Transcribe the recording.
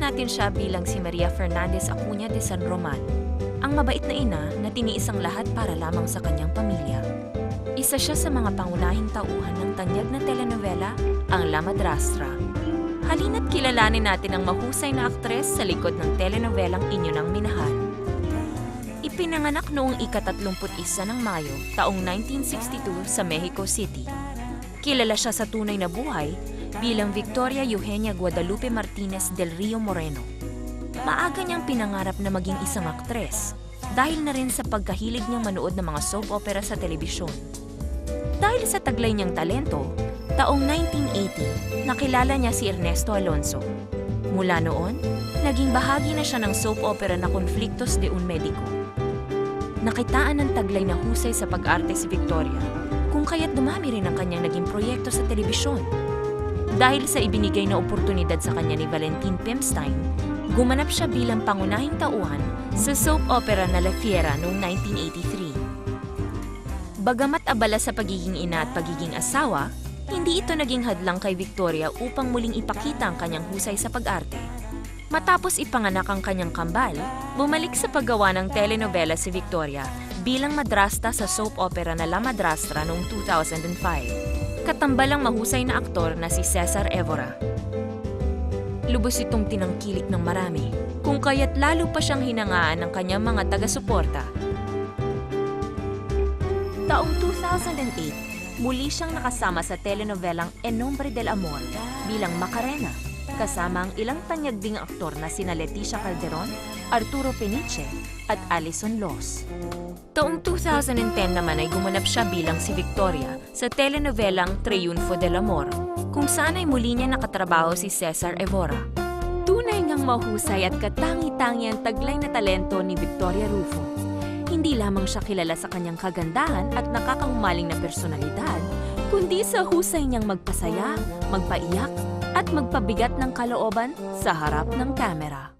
natin siya bilang si Maria Fernandez Acuña de San Roman, ang mabait na ina na tiniis ang lahat para lamang sa kanyang pamilya. Isa siya sa mga pangunahing tauhan ng tanyag na telenovela, ang La Madrastra. Halina't kilalanin natin ang mahusay na aktres sa likod ng telenovelang Inyo Nang Minahal. Ipinanganak noong ika-31 ng Mayo, taong 1962 sa Mexico City. Kilala siya sa tunay na buhay bilang Victoria Eugenia Guadalupe Martinez del Rio Moreno. Maaga niyang pinangarap na maging isang aktres dahil na rin sa pagkahilig niyang manood ng mga soap opera sa telebisyon. Dahil sa taglay niyang talento, taong 1980, nakilala niya si Ernesto Alonso. Mula noon, naging bahagi na siya ng soap opera na Conflictos de un Médico. Nakitaan ng taglay na husay sa pag-arte si Victoria, kung kaya't dumami rin ang kanyang naging proyekto sa telebisyon. Dahil sa ibinigay na oportunidad sa kanya ni Valentin Pimstein, gumanap siya bilang pangunahing tauhan sa soap opera na La Fiera noong 1983. Bagamat abala sa pagiging ina at pagiging asawa, hindi ito naging hadlang kay Victoria upang muling ipakita ang kanyang husay sa pag-arte. Matapos ipanganak ang kanyang kambal, bumalik sa paggawa ng telenovela si Victoria bilang madrasta sa soap opera na La Madrastra noong 2005. Katambal ang mahusay na aktor na si Cesar Evora. Lubos itong tinangkilik ng marami, kung kaya't lalo pa siyang hinangaan ng kanyang mga taga-suporta. Taong 2008, muli siyang nakasama sa telenovelang En Nombre del Amor bilang Macarena, kasama ang ilang tanyag ding aktor na sina Leticia Calderon, Arturo Peniche at Alison Los. Taong 2010 naman ay gumanap siya bilang si Victoria sa telenovelang Triunfo del Amor, kung saan ay muli niya nakatrabaho si Cesar Evora. Tunay ngang mahusay at katangi-tangi ang taglay na talento ni Victoria Rufo. Hindi lamang siya kilala sa kanyang kagandahan at nakakahumaling na personalidad, kundi sa husay niyang magpasaya, magpaiyak, at magpabigat ng kalooban sa harap ng kamera.